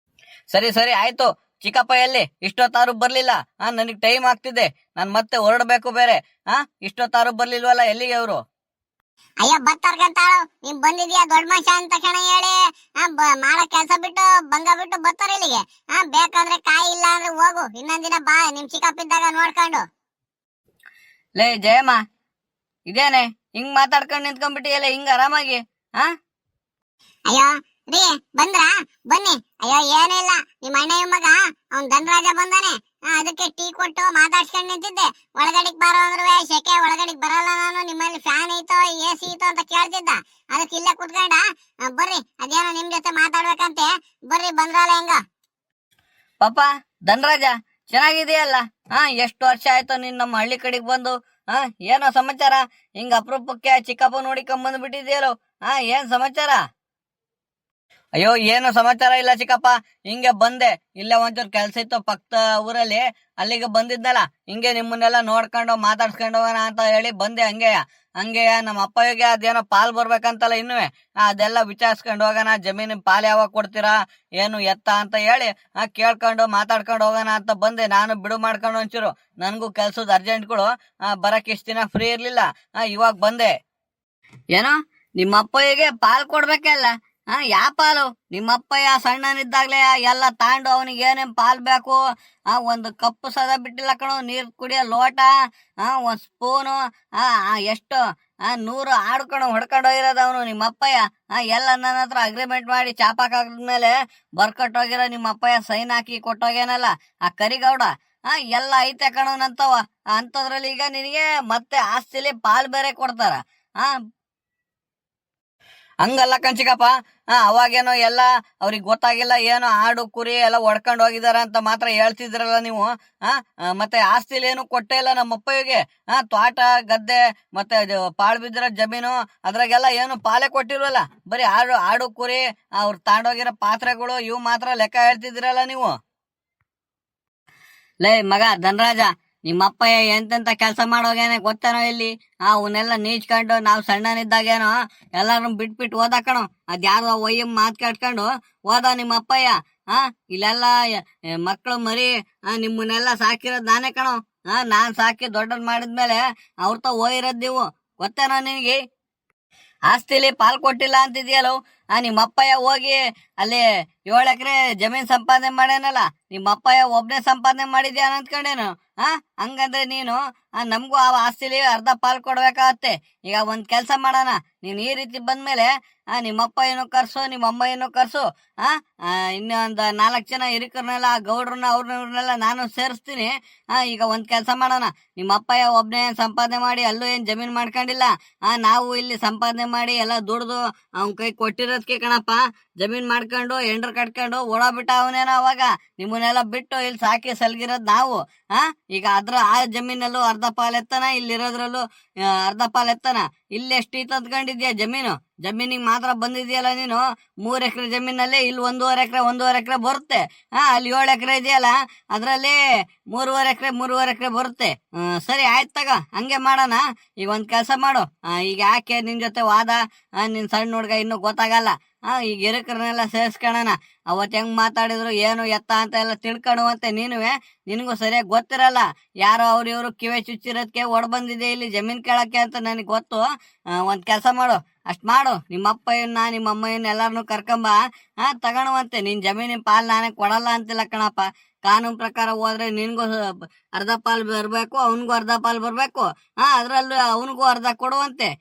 ಸರಿ ಆಯ್ತು ಚಿಕ್ಕಪ್ಪ, ಎಲ್ಲಿ ಇಷ್ಟೊತ್ತಾರು ಬರ್ಲಿಲ್ಲ? ನನಗ್ ಟೈಮ್ ಆಗ್ತಿದೆ, ನಾನ್ ಮತ್ತೆ ಹೊರಡ್ಬೇಕು ಬೇರೆ. ಇಷ್ಟೊತ್ತಾರು ಬರ್ಲಿಲ್ವಲ್ಲ, ಎಲ್ಲಿಗೆ ಅವರು? ಅಯ್ಯೋ ಬತ್ತಾರ್ಗಂತಾಳು, ನೀವ್ ಬಂದಿದ್ಯಾ ದೊಡ್ಡ ಮನುಷ್ಯ ಅಂತ ತಕ್ಷಣ ಹೇಳಿ ಮಾಡೋ ಕೆಲ್ಸ ಬಿಟ್ಟು ಬಿಟ್ಟು ಬರ್ತಾರ ಇಲ್ಲಿಗೆ. ಬೇಕಾದ್ರೆ ಕಾಯಿ ಇಲ್ಲ ಅಂದ್ರೆ ಹೋಗು, ಇನ್ನೊಂದ್ ದಿನ ಬಾ ನಿಮ್ ಚಿಕ್ಕಪ್ಪಿದ್ದಾಗ ನೋಡ್ಕೊಂಡು. ಲೇ ಜಯಮ್ಮ, ಇದೇನೆ ಹಿಂಗ್ ಮಾತಾಡ್ಕೊಂಡ್ ನಿಂತ್ಕೊಂಡ್ಬಿಟ್ಟಿಯಲ್ಲ ಹಿಂಗ ಆರಾಮಾಗಿ? ಅಯ್ಯೋ ರೀ, ಬಂದ್ರಾ? ಬನ್ನಿ. ಅಯ್ಯೋ ಏನೂ ಇಲ್ಲ, ನಿಮ್ ಅಣ್ಣಯ್ಯ ಮಗ ಅವ್ನ್ ಧನರಾಜ ಬಂದಾನೆ, ಅದಕ್ಕೆ ಟೀ ಕೊಟ್ಟು ಮಾತಾಡ್ಸ್ಕೊಂಡ್ ನಿಂತಿದ್ದೆ. ಒಳಗಡೆಗ್ ಬರೋ ಅಂದ್ರು ಶೆಕೆ, ಒಳಗಡೆಗ್ ಬರಲ್ಲ ನಾನು, ನಿಮ್ಮಲ್ಲಿ ಫ್ಯಾನ್ ಐತೋ AC ಐತೋ ಅಂತ ಕೇಳ್ತಿದ್ದ. ಅದಕ್ಕೆ ಇಲ್ಲೇ ಕುತ್ಕೊಂಡ. ಬರ್ರಿ, ಅದೇನೋ ನಿಮ್ ಜೊತೆ ಮಾತಾಡ್ಬೇಕಂತೆ, ಬರ್ರಿ ಬಂದ್ರಲ್ಲ ಹೆಂಗ. ಪಾಪ ಧನರಾಜ, ಚೆನ್ನಾಗಿದೆಯಲ್ಲ? ಎಷ್ಟು ವರ್ಷ ಆಯ್ತು ನೀನ್ ನಮ್ಮ ಹಳ್ಳಿ ಕಡೆಗ್ ಬಂದು. ಏನೋ ಸಮಾಚಾರ? ಹಿಂಗ ಅಪರೂಪಕ್ಕೆ ಚಿಕ್ಕಪ್ಪ ನೋಡಿಕೊಂಡ್ ಬಂದ್ಬಿಟ್ಟಿದ್ಯಲ್ಲೋ. ಏನ್ ಸಮಾಚಾರ? ಅಯ್ಯೋ ಏನು ಸಮಾಚಾರ ಇಲ್ಲ ಚಿಕ್ಕಪ್ಪ, ಹಿಂಗೆ ಬಂದೆ. ಇಲ್ಲೇ ಒಂಚೂರು ಕೆಲ್ಸ ಇತ್ತು ಪಕ್ಕದ ಊರಲ್ಲಿ, ಅಲ್ಲಿಗೆ ಬಂದಿದ್ನಲ್ಲ. ಹಿಂಗೆ ನಿಮ್ಮನ್ನೆಲ್ಲ ನೋಡ್ಕೊಂಡು ಮಾತಾಡ್ಸ್ಕೊಂಡು ಹೋಗೋಣ ಅಂತ ಹೇಳಿ ಬಂದೆ. ಹಂಗೆ ನಮ್ಮ ಅಪ್ಪಗೆ ಅದೇನೋ ಪಾಲ್ ಬರ್ಬೇಕಂತಲ್ಲ ಇನ್ನುವೆ, ಅದೆಲ್ಲ ವಿಚಾರಿಸ್ಕೊಂಡು ಹೋಗೋಣ. ಜಮೀನಿನ ಪಾಲ್ ಯಾವಾಗ ಕೊಡ್ತೀರಾ, ಏನು ಎತ್ತ ಅಂತ ಹೇಳಿ ಕೇಳ್ಕೊಂಡು ಮಾತಾಡ್ಕೊಂಡು ಹೋಗೋಣ ಅಂತ ಬಂದೆ. ನಾನು ಬಿಡು ಮಾಡ್ಕೊಂಡು ಒಂಚೂರು, ನನ್ಗೂ ಕೆಲ್ಸದ ಅರ್ಜೆಂಟ್ಗಳು, ಬರಕ್ ಇಷ್ಟ ದಿನ ಫ್ರೀ ಇರ್ಲಿಲ್ಲ, ಇವಾಗ ಬಂದೆ. ಏನೋ ನಿಮ್ಮ ಅಪ್ಪಯ್ಯಗೆ ಪಾಲ್ ಕೊಡ್ಬೇಕಲ್ಲ? ಯಾ ಪಾಲು? ನಿಮ್ಮಪ್ಪಯ್ಯ ಸಣ್ಣನಿದ್ದಾಗ್ಲೇ ಎಲ್ಲ ತಾಂಡು ಅವನಿಗೆ ಏನೇನ್ ಪಾಲ್ ಬೇಕು, ಒಂದು ಕಪ್ಪು ಸದ ಬಿಟ್ಟಿಲ್ಲ ಕಣೋ, ನೀರ್ ಕುಡಿಯೋ ಲೋಟ, ಒಂದ್ ಸ್ಪೂನು, ಎಷ್ಟು 100 ಆಡ್ಕೊಂಡು ಹೊಡ್ಕೊಂಡು ಹೋಗಿರೋದು ಅವನು ನಿಮ್ಮಪ್ಪಯ್ಯ. ಎಲ್ಲ ನನ್ನ ಹತ್ರ ಅಗ್ರಿಮೆಂಟ್ ಮಾಡಿ ಚಾಪಾಕಾದ್ಮೇಲೆ ಬರ್ಕೊಟ್ಟೋಗಿರೋ ನಿಮ್ಮಪ್ಪಯ್ಯ ಸೈನ್ ಹಾಕಿ ಕೊಟ್ಟೋಗೇನಲ್ಲ ಆ ಕರಿಗೌಡ. ಎಲ್ಲ ಐತೆ ಕಣೋನಂತವ. ಅಂತದ್ರಲ್ಲಿ ಈಗ ನಿನಗೆ ಮತ್ತೆ ಆಸ್ತಿಲಿ ಪಾಲ್ ಬೇರೆ ಕೊಡ್ತಾರ. ಹಂಗಲ್ಲ ಕಣ್ಚಿಕಪ್ಪ. ಅವಾಗೇನೋ ಎಲ್ಲ ಅವ್ರಿಗೆ ಗೊತ್ತಾಗಿಲ್ಲ, ಏನೋ ಆಡು ಕುರಿ ಎಲ್ಲ ಹೊಡ್ಕೊಂಡು ಹೋಗಿದಾರ ಅಂತ ಮಾತ್ರ ಹೇಳ್ತಿದ್ರಲ್ಲ ನೀವು. ಮತ್ತೆ ಆಸ್ತಿಲಿ ಏನು ಕೊಟ್ಟೇ ಇಲ್ಲ ನಮ್ಮ ಅಪ್ಪಯ್ಯಗೆ. ತೋಟ ಗದ್ದೆ ಮತ್ತೆ ಪಾಳು ಬಿದ್ದಿರೋ ಜಮೀನು ಅದ್ರಾಗೆಲ್ಲ ಏನು ಪಾಲೆ ಕೊಟ್ಟಿಲ್ವಲ್ಲ. ಬರೀ ಆಡು ಕುರಿ ಅವ್ರು ತಾಂಡೋಗಿರೋ ಪಾತ್ರೆಗಳು ಇವು ಮಾತ್ರ ಲೆಕ್ಕ ಹೇಳ್ತಿದ್ರಲ್ಲ ನೀವು. ಲೇ ಮಗ ಧನರಾಜ, ನಿಮ್ಮಪ್ಪಯ್ಯ ಎಂತೆಂತ ಕೆಲಸ ಮಾಡೋಗೇನೆ ಗೊತ್ತೇನೋ ಇಲ್ಲಿ. ಅವನ್ನೆಲ್ಲ ನೀಚ್ಕೊಂಡು ನಾವು ಸಣ್ಣನಿದ್ದಾಗೇನೋ ಎಲ್ಲಾರು ಬಿಟ್ಬಿಟ್ಟು ಓದ ಕಣೋ. ಅದ್ಯಾವ್ದೋ ಒಯ್ಯ ಮಾತ್ ಕೇಳ್ಕೊಂಡು ಓದ ನಿಮ್ಮ ಅಪ್ಪಯ್ಯ. ಇಲ್ಲೆಲ್ಲ ಮಕ್ಕಳು ಮರಿ ನಿಮ್ಮನ್ನೆಲ್ಲ ಸಾಕಿರೋದ್ ನಾನೇ ಕಣೋ. ನಾನ್ ಸಾಕಿ ದೊಡ್ಡದ್ ಮಾಡಿದ್ಮೇಲೆ ಅವ್ರ ಓದಿರೋದ್ ನೀವು. ಗೊತ್ತೇನೋ ನಿನಗೆ? ಆಸ್ತಿಲಿ ಪಾಲ್ ಕೊಟ್ಟಿಲ್ಲ ಅಂತಿದ್ಯಲ್ಲೋ. ನಿಮ್ಮ ಅಪ್ಪಯ್ಯ ಹೋಗಿ ಅಲ್ಲಿ 7 ಎಕರೆ ಜಮೀನ್ ಸಂಪಾದನೆ ಮಾಡ್ಯಾನಲ್ಲ, ನಿಮ್ಮ ಅಪ್ಪಯ್ಯ ಒಬ್ನೇ ಸಂಪಾದನೆ ಮಾಡಿದ್ಯಾನ ಅಂದ್ಕೊಂಡೇನು? ಹಂಗಂದ್ರೆ ನೀನು ನಮಗೂ ಆ ಆಸ್ತಿಲಿ ಅರ್ಧ ಪಾಲ್ ಕೊಡ್ಬೇಕಾಗತ್ತೆ. ಈಗ ಒಂದ್ ಕೆಲ್ಸ ಮಾಡೋಣ, ನೀನ್ ಈ ರೀತಿ ಬಂದ್ಮೇಲೆ ನಿಮ್ಮ ಅಪ್ಪಯ್ಯನು ಕರ್ಸು, ನಿಮ್ಮ ಅಮ್ಮಯ್ಯನು ಕರ್ಸು. ಇನ್ನೊಂದ್ 4 ಜನ ಹಿರಿಕರ್ನೆಲ್ಲ ಗೌಡ್ರನ್ನ ಅವ್ರನ್ನೆಲ್ಲ ನಾನು ಸೇರಿಸ್ತೀನಿ. ಈಗ ಒಂದ್ ಕೆಲ್ಸ ಮಾಡೋಣ, ನಿಮ್ಮ ಅಪ್ಪಯ್ಯ ಒಬ್ನೇ ಸಂಪಾದನೆ ಮಾಡಿ ಅಲ್ಲೂ ಏನ್ ಜಮೀನ್ ಮಾಡ್ಕೊಂಡಿಲ್ಲ. ನಾವು ಇಲ್ಲಿ ಸಂಪಾದನೆ ಮಾಡಿ ಎಲ್ಲ ದುಡ್ದು ಅವ್ನ ಕೈ ಕೊಟ್ಟಿರೋದಕ್ಕೆ ಕಣಪ್ಪ ಜಮೀನ್ ಮಾಡ್ಕೊಂಡು ಎಂಡ್ರ್ ಕಟ್ಕೊಂಡು ಓಡಾಬಿಟ್ಟ ಅವನೇನೋ. ಅವಾಗ ನಿಮ್ಮನ್ನೆಲ್ಲ ಬಿಟ್ಟು ಇಲ್ಲಿ ಸಾಕಿ ಸಲ್ಗಿರೋದ್ ನಾವು. ಈಗ ಆ ಜಮೀನಲ್ಲೂ ಅರ್ಧ ಪಾಲ್ ಎತ್ತನ, ಇಲ್ಲಿರೋದ್ರಲ್ಲೂ ಅರ್ಧ ಪಾಲ್ ಎತ್ತನ. ಇಲ್ಲಿ ಎಷ್ಟು ತಂದ್ಕೊಂಡಿದ್ಯಾ ಜಮೀನಿಗೆ ಮಾತ್ರ ಬಂದಿದ್ಯಲ್ಲ ನೀನು. 3 ಎಕರೆ ಜಮೀನಲ್ಲಿ ಇಲ್ಲಿ 1.5 ಎಕರೆ ಬರುತ್ತೆ. ಅಲ್ಲಿ 7 ಎಕರೆ ಇದೆಯಲ್ಲ, ಅದ್ರಲ್ಲಿ 3.5 ಎಕರೆ ಬರುತ್ತೆ. ಸರಿ ಆಯ್ತು ತಗ, ಹಂಗೆ ಮಾಡೋಣ. ಈಗ ಒಂದ್ ಕೆಲ್ಸ ಮಾಡು, ಈಗ ಯಾಕೆ ನಿನ್ ಜೊತೆ ವಾದ? ನಿನ್ ಸಣ್ಣ ಹುಡ್ಗ ಇನ್ನೂ ಗೊತ್ತಾಗಲ್ಲ. ಈಗ ಹಿರಿಕರನ್ನೆಲ್ಲ ಸೇರಿಸ್ಕೊಳ್ಳೋಣ. ಅವತ್ ಹೆಂಗ್ ಮಾತಾಡಿದ್ರು ಏನು ಎತ್ತ ಅಂತ ಎಲ್ಲ ತಿಳ್ಕೊಳ್ಳುವಂತೆ ನೀನುವೆ. ನಿನಗೂ ಸರಿಯಾಗಿ ಗೊತ್ತಿರಲ್ಲ, ಯಾರೋ ಇವ್ರು ಕಿವೆ ಚುಚ್ಚಿರೋದಕ್ಕೆ ಓಡ್ ಬಂದಿದೆ ಇಲ್ಲಿ ಜಮೀನ್ ಕೇಳಕ್ಕೆ ಅಂತ ನನಗೆ ಗೊತ್ತು. ಒಂದ್ ಕೆಲ್ಸ ಮಾಡು, ಅಷ್ಟ್ ಮಾಡು, ನಿಮ್ಮ ಅಪ್ಪಯ್ಯನ್ನ ನಿಮ್ಮ ಅಮ್ಮಯ್ಯನ್ನ ಎಲ್ಲಾರನು ಕರ್ಕೊಂಬ. ತಗೊಳುವಂತೆ. ನಿನ್ ಜಮೀನಿನ ಪಾಲ್ ನಾನೇ ಕೊಡಲ್ಲ ಅಂತಿಲ್ಲ ಕಣಪ್ಪ. ಕಾನೂನ್ ಪ್ರಕಾರ ಹೋದ್ರೆ ನಿನ್ಗೂ ಅರ್ಧ ಪಾಲ್ ಬರ್ಬೇಕು, ಅವನ್ಗೂ ಅರ್ಧ ಪಾಲ್ ಬರ್ಬೇಕು. ಅದ್ರಲ್ಲೂ ಅವನಿಗೂ ಅರ್ಧ ಕೊಡುವಂತೆ.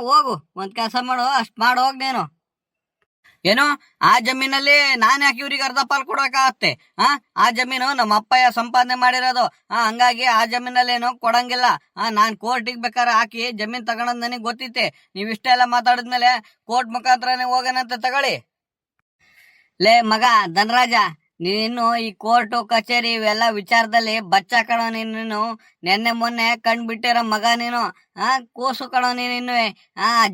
ಹೋಗು, ಒಂದ್ ಕೆಲ್ಸ ಮಾಡು, ಅಷ್ಟ್ ಮಾಡು ಹೋಗ್ ನೀನು. ಏನೋ ಆ ಜಮೀನಲ್ಲಿ ನಾನ್ ಯಾಕೆ ಇವ್ರಿಗೆ ಅರ್ಧ ಪಾಲ್ ಕೊಡ್ಬೇಕಾಗತ್ತೆ? ಆ ಜಮೀನು ನಮ್ಮ ಅಪ್ಪಯ್ಯ ಸಂಪಾದನೆ ಮಾಡಿರೋದು. ಹಂಗಾಗಿ ಆ ಜಮೀನಲ್ಲೇನು ಕೊಡಂಗಿಲ್ಲ. ನಾನ್ ಕೋರ್ಟಿಗೆ ಬೇಕಾದ್ರೆ ಹಾಕಿ ಜಮೀನ್ ತಗೊಳೋದ್ ನನಗೆ ಗೊತ್ತಿತ್ತೆ. ನೀವ್ ಇಷ್ಟೆಲ್ಲ ಮಾತಾಡಿದ್ಮೇಲೆ ಕೋರ್ಟ್ ಮುಖಾಂತರನೇ ಹೋಗೋಣಂತ ತಗೊಳ್ಳಿ. ಲೇ ಮಗ ಧನರಾಜ, ನೀನು ಈ ಕೋರ್ಟು ಕಚೇರಿ ಇವೆಲ್ಲ ವಿಚಾರದಲ್ಲಿ ಬಚ್ಚ ಕಣೋ. ನೀನು ನೆನ್ನೆ ಮೊನ್ನೆ ಬಿಟ್ಟಿರೋ ಮಗ ನೀನು. ಕೂಸು ಕಣೋ ನೀನು.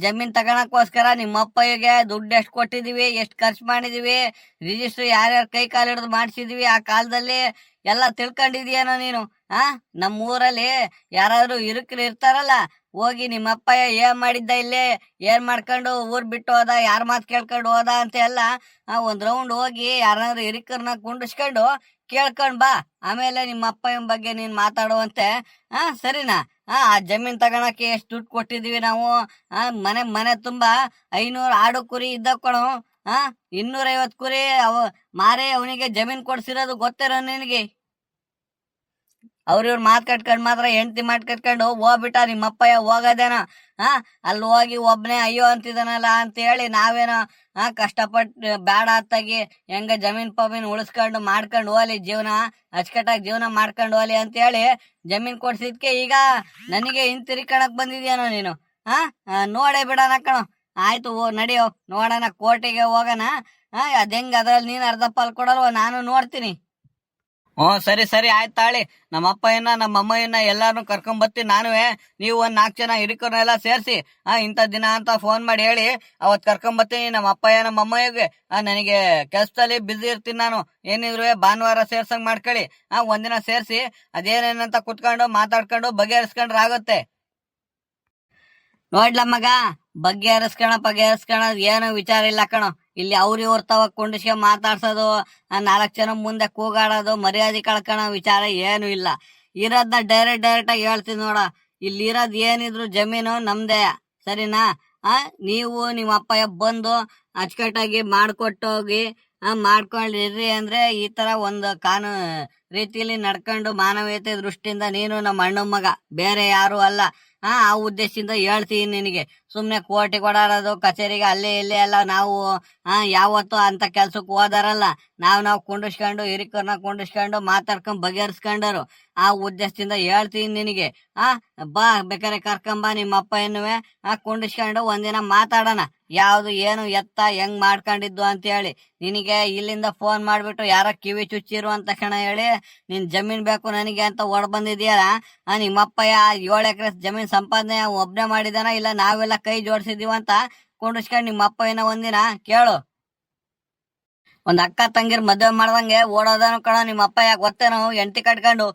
ಜಮೀನ್ ತಗೊಳಕೋಸ್ಕರ ನಿಮ್ಮ ಅಪ್ಪಯ್ಯಗೆ ದುಡ್ಡು ಎಷ್ಟು ಕೊಟ್ಟಿದೀವಿ, ಎಷ್ಟು ಖರ್ಚು ಮಾಡಿದೀವಿ, ರಿಜಿಸ್ಟ್ರಿ ಯಾರ್ಯಾರ ಕೈ ಕಾಲು ಹಿಡಿದು ಮಾಡ್ಸಿದೀವಿ ಆ ಕಾಲದಲ್ಲಿ ಎಲ್ಲ ತಿಳ್ಕೊಂಡಿದ್ಯೇನೋ ನೀನು. ನಮ್ಮ ಊರಲ್ಲಿ ಯಾರಾದ್ರೂ ಇರುಕ್ರು ಇರ್ತಾರಲ್ಲ, ಹೋಗಿ ನಿಮ್ಮ ಅಪ್ಪಯ್ಯ ಏನ್ ಮಾಡಿದ್ದ, ಇಲ್ಲಿ ಏನ್ ಮಾಡ್ಕೊಂಡು ಊರ್ ಬಿಟ್ಟು ಹೋದ, ಯಾರ ಮಾತು ಕೇಳ್ಕೊಂಡು ಹೋದ ಅಂತ ಎಲ್ಲ ಒಂದ್ ರೌಂಡ್ ಹೋಗಿ ಯಾರಾದ್ರೂ ಹಿರಿಕರ್ನ ಕುಂಡಿಸ್ಕೊಂಡು ಕೇಳ್ಕೊಂಡ್ ಬಾ. ಆಮೇಲೆ ನಿಮ್ಮ ಅಪ್ಪಯ್ಯನ ಬಗ್ಗೆ ನೀನ್ ಮಾತಾಡುವಂತೆ. ಸರಿನಾ? ಆ ಜಮೀನ್ ತಗೊಳಕ್ಕೆ ಎಷ್ಟು ದುಡ್ಡು ಕೊಟ್ಟಿದೀವಿ ನಾವು. ಮನೆ ತುಂಬಾ 500 ಆಡು ಕುರಿ ಇದ್ದ ಕಣೋ. 250 ಕುರಿ ಮಾರಿ ಅವನಿಗೆ ಜಮೀನ್ ಕೊಡ್ಸಿರೋದು ಗೊತ್ತಿರೋ ನಿನಗೆ? ಇವ್ರ ಮಾತ್ ಕಟ್ಕೊಂಡ್ ಮಾತ್ರ ಹೆಂಡತಿ ಮಾತ್ ಕಟ್ಕೊಂಡು ಹೋಗ್ಬಿಟ್ಟ ನಿಮ್ಮ ಅಪ್ಪಯ್ಯ. ಹೋಗೋದೇನ ಅಲ್ಲಿ ಹೋಗಿ ಒಬ್ನೇ ಅಯ್ಯೋ ಅಂತಿದಾನಲ್ಲ ಅಂತ ಹೇಳಿ ನಾವೇನೋ ಕಷ್ಟಪಟ್ಟು ಬೇಡ ಅತ್ತಾಗಿ ಹೆಂಗ ಜಮೀನ್ ಪಮೀನ್ ಉಳಿಸ್ಕೊಂಡು ಮಾಡ್ಕೊಂಡು ಹೋಲಿ, ಜೀವನ ಅಚ್ಚುಕಟ್ಟಾಗಿ ಜೀವನ ಮಾಡ್ಕೊಂಡು ಹೋಲಿ ಅಂತ ಹೇಳಿ ಜಮೀನ್ ಕೊಡ್ಸಿದ್ಕೆ ಈಗ ನನಗೆ ಹಿಂತಿರಿಕಣಕ್ ಬಂದಿದ್ಯಾನೋ ನೀನು. ನೋಡೇ ಬಿಡೋಣ ಕಣೋ. ಆಯ್ತು ನಡಿಯೋ, ನೋಡೋಣ, ಕೋರ್ಟಿಗೆ ಹೋಗೋಣ. ಅದ್ ಅದ್ರಲ್ಲಿ ನೀನ್ ಅರ್ಧ ಪಾಲ್ ಕೊಡಲ್ವ, ನಾನು ನೋಡ್ತೀನಿ. ಸರಿ ಸರಿ ಆಯ್ತು ತಾಳಿ. ನಮ್ಮ ಅಪ್ಪಯ್ಯನ ನಮ್ಮ ಅಮ್ಮಯ್ಯನ ಎಲ್ಲಾರನು ಕರ್ಕೊಂಡ್ ಬರ್ತೀನಿ ನಾನುವೆ. ನೀವು ಒಂದ್ 4 ಜನ ಹಿರಿಕರನ್ನೆಲ್ಲ ಸೇರಿಸಿ ಇಂಥ ದಿನ ಅಂತ ಫೋನ್ ಮಾಡಿ ಹೇಳಿ ಅವತ್ ಕರ್ಕೊಂಡ್ ಬರ್ತೀನಿ ನಮ್ಮ ಅಪ್ಪಯ್ಯ ನಮ್ಮ ಅಮ್ಮಯ್ಯಗೆ. ನನಗೆ ಕೆಲ್ಸದಲ್ಲಿ ಬಿಸಿ ಇರ್ತೀನಿ ನಾನು. ಏನಿದ್ರು ಭಾನುವಾರ ಸೇರ್ಸಂಗ್ ಮಾಡ್ಕೊಳ್ಳಿ. ಒಂದಿನ ಸೇರಿಸಿ ಅದೇನೇನಂತ ಕುತ್ಕೊಂಡು ಮಾತಾಡ್ಕೊಂಡು ಬಗೆಹರಿಸ್ಕೊಂಡ್ರೆ ಆಗುತ್ತೆ. ನೋಡ್ಲ ಮಗ, ಬಗೆಹರಿಸ್ಕೊಳೋದ್ ಏನು ವಿಚಾರ ಇಲ್ಲ ಕಣೋ. ಇಲ್ಲಿ ಇವ್ರ ತವ ಕುಂಡಿಸ್ಕೊಂಡ್ ಮಾತಾಡ್ಸೋದು, 4 ಜನ ಮುಂದೆ ಕೂಗಾಡೋದು, ಮರ್ಯಾದೆ ಕಳ್ಕೊಳೋ ವಿಚಾರ ಏನು ಇಲ್ಲ. ಇರೋದ್ನ ಡೈರೆಕ್ಟ್ ಆಗಿ ಹೇಳ್ತೀನಿ ನೋಡ. ಇಲ್ಲಿ ಇರೋದ್ ಏನಿದ್ರು ಜಮೀನು ನಮ್ದೇ, ಸರಿನಾ? ನೀವು ನಿಮ್ಮ ಅಪ್ಪಯ್ಯ ಬಂದು ಅಚ್ಚುಕಟ್ಟಾಗಿ ಮಾಡ್ಕೊಟ್ಟೋಗಿ ಮಾಡ್ಕೊಂಡಿರ್ರಿ ಅಂದ್ರೆ ಈ ತರ ಒಂದು ಕಾನೂನು ರೀತಿಯಲ್ಲಿ ನಡ್ಕೊಂಡು ಮಾನವೀಯತೆ ದೃಷ್ಟಿಯಿಂದ ನೀನು ನಮ್ಮ ಅಣ್ಣ ಮಗ, ಬೇರೆ ಯಾರು ಅಲ್ಲ. ಆ ಉದ್ದೇಶದಿಂದ ಹೇಳ್ತೀನಿ ನಿನಗೆ. ಸುಮ್ನೆ ಕೋರ್ಟಿಗೆ ಓಡಾಡೋದು, ಕಚೇರಿಗೆ ಅಲ್ಲೇ ಇಲ್ಲೇ ಎಲ್ಲ ನಾವು ಯಾವತ್ತು ಅಂತ ಕೆಲ್ಸಕ್ಕೆ ಹೋದಾರಲ್ಲ. ನಾವು ಕುಂಡಿಸ್ಕೊಂಡು ಹಿರಿಕರ್ನ ಕುಂಡಿಸ್ಕೊಂಡು ಮಾತಾಡ್ಕೊಂಡ್ ಬಗೆಹರಿಸ್ಕೊಂಡರು. ಆ ಉದ್ದೇಶದಿಂದ ಹೇಳ್ತೀನಿ ನಿನಗೆ. ಆ ಬಾ, ಬೇಕಾರೆ ಕರ್ಕೊಂಬ ನಿಮ್ಮ ಅಪ್ಪ ಎನ್ನುವೆ, ಕುಂಡಿಸ್ಕೊಂಡು ಒಂದಿನ ಮಾತಾಡೋಣ ಯಾವ್ದು ಏನು ಎತ್ತ ಹೆಂಗ್ ಮಾಡ್ಕೊಂಡಿದ್ದು ಅಂತ ಹೇಳಿ. ನಿನಗೆ ಇಲ್ಲಿಂದ ಫೋನ್ ಮಾಡ್ಬಿಟ್ಟು ಯಾರ ಕಿವಿ ಚುಚ್ಚಿರು ಅಂತ ತಕ್ಷಣ ಹೇಳಿ ನಿನ್ ಜಮೀನ್ ಬೇಕು ನನಗೆ ಅಂತ ಓಡ್ ಬಂದಿದ್ಯಲ್ಲ, ನಿಮ್ಮಪ್ಪ 7 ಎಕರೆ ಜಮೀನ್ ಸಂಪಾದನೆ ಒಬ್ನೇ ಮಾಡಿದಾನ ಇಲ್ಲ ನಾವೆಲ್ಲ ಕೈ ಜೋಡಿಸಿದೀವ ಅಂತ ಕುಂಡಿಸ್ಕೊಂಡು ನಿಮ್ಮಪ್ಪ ಏನೋ ಒಂದಿನ ಕೇಳು. ಒಂದ್ ಅಕ್ಕ ತಂಗಿರ್ ಮದ್ವೆ ಮಾಡ್ದಂಗೆ ಓಡೋದನು ಕಣ ನಿಮ್ಮಪ್ಪ. ಯಾಕೆ ಗೊತ್ತೇನು, ಹೆಂಡತಿ ಕಟ್ಕೊಂಡು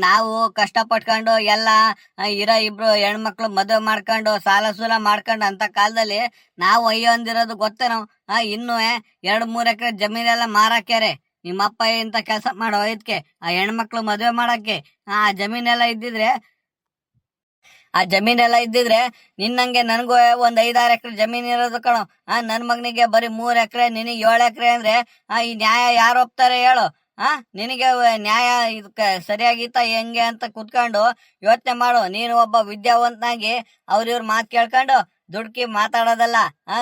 ನಾವು ಕಷ್ಟ ಪಟ್ಕೊಂಡು ಎಲ್ಲ ಇರೋ ಇಬ್ರು ಹೆಣ್ಮಕ್ಳು ಮದ್ವೆ ಮಾಡ್ಕೊಂಡು ಸಾಲ ಸೂಲ ಮಾಡ್ಕೊಂಡು ಅಂತ ಕಾಲದಲ್ಲಿ ನಾವು ಅಯ್ಯೋ ಅಂದಿರೋದು ಗೊತ್ತೇನು. ಇನ್ನು 2-3 ಎಕರೆ ಜಮೀನೆಲ್ಲ ಮಾರಾಕ್ಯಾರೆ ನಿಮ್ಮಪ್ಪ ಇಂತ ಕೆಲಸ ಮಾಡೋ ಇದಕ್ಕೆ, ಆ ಹೆಣ್ಮಕ್ಳು ಮದ್ವೆ ಮಾಡಕ್ಕೆ. ಆ ಜಮೀನೆಲ್ಲ ಇದ್ದಿದ್ರೆ ನಿನ್ನಂಗೆ ನನಗೂ ಒಂದ್ 5-6 ಎಕರೆ ಜಮೀನ್ ಇರೋದು ಕಣೋ. ನನ್ ಮಗನಿಗೆ ಬರೀ 3 ಎಕರೆ, ನಿನಗೆ 7 ಎಕರೆ ಅಂದ್ರೆ ಈ ನ್ಯಾಯ ಯಾರು ಒಪ್ತಾರೆ ಹೇಳು? ನಿನಗೆ ನ್ಯಾಯ ಇದಕ್ಕೆ ಸರಿಯಾಗಿತ್ತ ಹೆಂಗೆ ಅಂತ ಕುತ್ಕೊಂಡು ಯೋಚನೆ ಮಾಡು. ನೀನು ಒಬ್ಬ ವಿದ್ಯಾವಂತನಾಗಿ ಅವ್ರಿವ್ರ ಮಾತು ಕೇಳ್ಕೊಂಡು ದುಡ್ಕಿ ಮಾತಾಡೋದಲ್ಲ.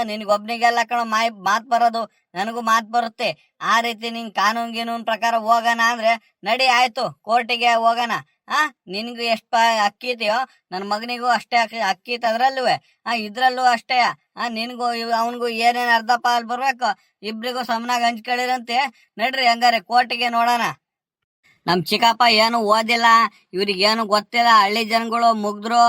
ನಿನಗೊಬ್ನಿಗೆಲ್ಲ ಕಣೋ ಮಾತ್ ಬರೋದು, ನನಗೂ ಮಾತ್ ಬರುತ್ತೆ. ಆ ರೀತಿ ನಿನ್ ಕಾನೂನ್ ಗೀನೂನ್ ಪ್ರಕಾರ ಹೋಗೋಣ ಅಂದ್ರೆ ನಡಿ, ಆಯ್ತು ಕೋರ್ಟಿಗೆ ಹೋಗೋಣ. ನಿನ್ಗೂ ಎಷ್ಟ್ ಅಕ್ಕಿ ಇದೆಯೋ ನನ್ ಮಗನಿಗೂ ಅಷ್ಟೇ ಅಕ್ಕಿ ಐತೆ ಅದ್ರಲ್ಲೂ. ಇದ್ರಲ್ಲೂ ಅಷ್ಟೇ. ನಿನ್ಗೂ ಅವನಿಗೂ ಏನೇನ್ ಅರ್ಧ ಪಾಲ್ ಬರ್ಬೇಕು, ಇಬ್ರಿಗೂ ಸಮನಾಗಿ ಹಂಚ್ಕೊಳ್ಳಿರಂತೆ. ನಡ್ರಿ ಹಂಗಾರೆ ಕೋರ್ಟಿಗೆ ನೋಡೋಣ. ನಮ್ ಚಿಕ್ಕಪ್ಪ ಏನು ಓದಿಲ್ಲ, ಇವ್ರಿಗೇನು ಗೊತ್ತಿಲ್ಲ. ಹಳ್ಳಿ ಜನಗಳು ಮುಗ್ದ್ರು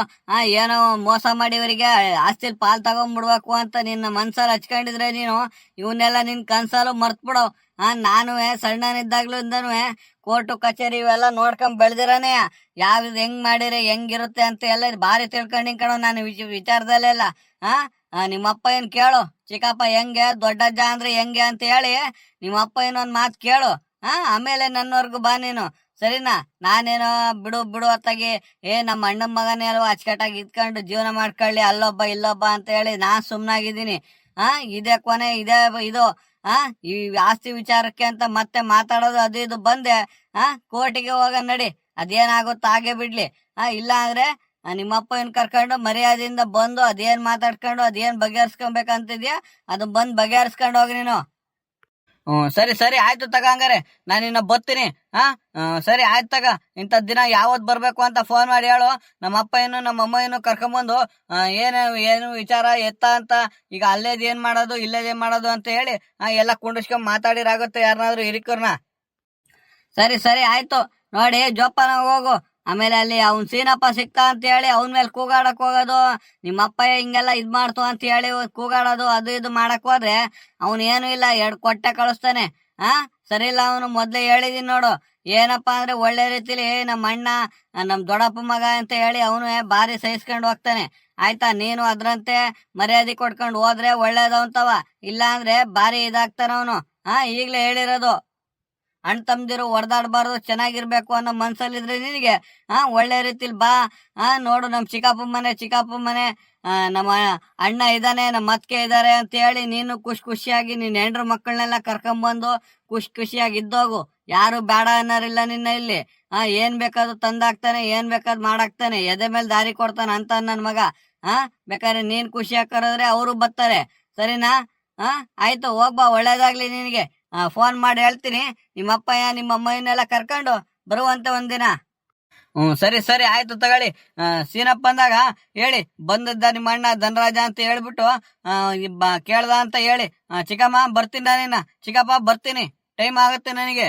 ಏನೋ ಮೋಸ ಮಾಡಿ ಇವರಿಗೆ ಆಸ್ತಿಲ್ ಪಾಲ್ ತಗೊಂಡ್ಬಿಡ್ಬೇಕು ಅಂತ ನಿನ್ನ ಮನ್ಸಲ್ಲಿ ಹಚ್ಕೊಂಡಿದ್ರೆ ನೀನು ಇವನ್ನೆಲ್ಲ ನಿನ್ ಕನ್ಸಲ್ಲೂ ಮರ್ತ್ಬಿಡು. ನಾನು ಸಣ್ಣನಿದ್ದಾಗ್ಲಿಂದನೂ ಕೋರ್ಟು ಕಚೇರಿ ಇವೆಲ್ಲ ನೋಡ್ಕೊಂಡ್ ಬೆಳ್ದಿರಾನೆ. ಯಾವ್ದು ಹೆಂಗ್ ಮಾಡಿದ್ರೆ ಹೆಂಗಿರುತ್ತೆ ಅಂತ ಎಲ್ಲ ಭಾರಿ ತಿಳ್ಕೊಂಡಿನ್ ಕಣೋ ನಾನು ವಿಚಾರದಲ್ಲೆಲ್ಲ. ನಿಮ್ಮಪ್ಪ ಏನ್ ಕೇಳು, ಚಿಕ್ಕಪ್ಪ ಹೆಂಗೆ, ದೊಡ್ಡಜ್ಜ ಅಂದ್ರೆ ಹೆಂಗೆ ಅಂತ ಹೇಳಿ ನಿಮ್ಮಪ್ಪ ಏನೊಂದ್ ಮಾತು ಕೇಳು. ಆಮೇಲೆ ನನ್ನವರ್ಗು ಬಾ ನೀನು, ಸರಿನಾ? ನಾನೇನೋ ಬಿಡು ಹೊತ್ತಾಗಿ ನಮ್ಮ ಅಣ್ಣನ ಮಗನೇ ಅಲ್ವಾ ಅಚ್ಚುಕಟ್ಟಾಗಿ ಇದ್ಕೊಂಡು ಜೀವನ ಮಾಡ್ಕೊಳ್ಳಿ ಅಲ್ಲೊಬ್ಬ ಇಲ್ಲೊಬ್ಬ ಅಂತ ಹೇಳಿ ನಾ ಸುಮ್ನಾಗಿದ್ದೀನಿ. ಇದೇ ಕೊನೆ, ಇದೇ ಇದು. ಈ ಆಸ್ತಿ ವಿಚಾರಕ್ಕೆ ಅಂತ ಮತ್ತೆ ಮಾತಾಡೋದು ಅದು ಇದು ಬಂದೆ ಕೋರ್ಟಿಗೆ ಹೋಗ ನಡಿ. ಅದೇನಾಗುತ್ತೋ ಹಾಗೆ ಬಿಡ್ಲಿ. ಇಲ್ಲ ಅಂದ್ರೆ ನಿಮ್ಮಪ್ಪ ಏನ್ ಕರ್ಕೊಂಡು ಮರ್ಯಾದೆಯಿಂದ ಬಂದು ಅದೇನ್ ಮಾತಾಡ್ಕೊಂಡು ಅದೇನ್ ಬಗೆಹರಿಸ್ಕೊಬೇಕಂತಿದ್ಯಾ ಅದು ಬಂದ್ ಬಗೆಹರಿಸ್ಕೊಂಡು ಹೋಗಿ ನೀನು. ಸರಿ ಆಯ್ತು ತಗ, ಹಂಗಾರೆ ನಾನಿನ್ನ ಬರ್ತೀನಿ. ಸರಿ ಆಯ್ತು ತಗ. ಇಂಥ ದಿನ ಯಾವತ್ ಬರ್ಬೇಕು ಅಂತ ಫೋನ್ ಮಾಡಿ ಹೇಳು. ನಮ್ಮ ಅಪ್ಪ ಏನು ನಮ್ಮ ಅಮ್ಮ ಏನು ಕರ್ಕೊಂಬಂದು ಏನು ವಿಚಾರ ಎತ್ತ ಅಂತ, ಈಗ ಅಲ್ಲೇದ್ ಏನ್ ಮಾಡೋದು ಇಲ್ಲೇದೇನ್ ಮಾಡೋದು ಅಂತ ಹೇಳಿ ಎಲ್ಲ ಕುಂಡಿಸ್ಕೊಂಡ್ ಮಾತಾಡಿರಾಗುತ್ತೆ ಯಾರನ್ನಾದ್ರೂ ಹಿರಿಕರ್ನ. ಸರಿ ಆಯ್ತು. ನೋಡಿ ಜೋಪಾನ ಹೋಗು. ಆಮೇಲೆ ಅಲ್ಲಿ ಅವ್ನ್ ಸೀನಪ್ಪ ಸಿಕ್ತಾ ಅಂತ ಹೇಳಿ ಅವನ್ ಮೇಲೆ ಕೂಗಾಡಕ್ ಹೋಗೋದು, ನಿಮ್ಮಪ್ಪ ಹಿಂಗೆಲ್ಲ ಇದ್ ಮಾಡ್ತು ಅಂತ ಹೇಳಿ ಕೂಗಾಡೋದು ಅದು ಇದು ಮಾಡಕ್ ಹೋದ್ರೆ ಅವನ್ ಏನು ಇಲ್ಲ 2 ಕೊಟ್ಟೆ ಕಳಿಸ್ತಾನೆ. ಸರಿ ಇಲ್ಲ, ಅವನು ಮೊದ್ಲೇ ಹೇಳಿದೀನಿ ನೋಡು. ಏನಪ್ಪಾ ಅಂದ್ರೆ ಒಳ್ಳೆ ರೀತಿಲಿ ನಮ್ಮ ಅಣ್ಣ ನಮ್ ದೊಡ್ಡಪ್ಪ ಮಗ ಅಂತ ಹೇಳಿ ಅವನು ಬಾರಿ ಸಹಿಸ್ಕೊಂಡು ಹೋಗ್ತಾನೆ. ಆಯ್ತಾ? ನೀನು ಅದ್ರಂತೆ ಮರ್ಯಾದೆ ಕೊಡ್ಕೊಂಡು ಹೋದ್ರೆ ಒಳ್ಳೇದವಂತವ, ಇಲ್ಲ ಅಂದ್ರೆ ಬಾರಿ ಇದಾಗ್ತಾನ ಅವನು. ಈಗ್ಲೇ ಹೇಳಿರೋದು, ಅಣ್ಣ ತಮ್ದಿರು ಹೊಡೆದಾಡ್ಬಾರ್ದು, ಚೆನ್ನಾಗಿರ್ಬೇಕು ಅನ್ನೋ ಮನ್ಸಲ್ಲಿದ್ರೆ ನಿನಗೆ ಒಳ್ಳೆ ರೀತಿಲಿ ಬಾ. ನೋಡು ನಮ್ ಚಿಕ್ಕಪ್ಪ ಮನೆ ನಮ್ಮ ಅಣ್ಣ ಇದ್ದಾನೆ, ನಮ್ಮ ಅತ್ತಿಗೆ ಇದಾರೆ ಅಂತ ಹೇಳಿ ನೀನು ಖುಷಿಯಾಗಿ ನಿನ್ ಹೆಂಡ್ರ ಮಕ್ಕಳನ್ನೆಲ್ಲ ಕರ್ಕೊಂಬಂದು ಖುಷಿಯಾಗಿ ಇದ್ದೋಗು. ಯಾರು ಬೇಡ ಅನ್ನೋರಿಲ್ಲ ನಿನ್ನ ಇಲ್ಲಿ. ಏನ್ ಬೇಕಾದ್ರು ತಂದಾಕ್ತಾನೆ, ಏನ್ ಬೇಕಾದ್ ಮಾಡಾಕ್ತಾನೆ, ಎದೆ ಮೇಲೆ ದಾರಿ ಕೊಡ್ತಾನ ಅಂತ ನನ್ ಮಗ. ಬೇಕಾದ್ರೆ ನೀನ್ ಖುಷಿಯಾಗಿ ಕರೆದ್ರೆ ಅವರು ಬರ್ತಾರೆ, ಸರಿನಾ? ಆಯ್ತು ಹೋಗ್ಬಾ, ಒಳ್ಳೇದಾಗ್ಲಿ ನಿನಗೆ. ಫೋನ್ ಮಾಡಿ ಹೇಳ್ತೀನಿ ನಿಮ್ಮಪ್ಪ ನಿಮ್ಮ ಅಮ್ಮನೆಲ್ಲ ಕರ್ಕೊಂಡು ಬರುವಂತೆ ಒಂದಿನ. ಸರಿ ಆಯ್ತು ತಗೊಳ್ಳಿ. ಸೀನಪ್ಪ ಬಂದಾಗ ಹೇಳಿ ಬಂದದ್ದ ನಿಮ್ಮ ಅಣ್ಣ ಧನರಾಜ ಅಂತ ಹೇಳ್ಬಿಟ್ಟು ಕೇಳ್ದ ಅಂತ ಹೇಳಿ. ಚಿಕ್ಕಮ್ಮ ಬರ್ತೀನಿ, ಚಿಕ್ಕಪ್ಪ ಬರ್ತೀನಿ, ಟೈಮ್ ಆಗುತ್ತೆ ನನಗೆ.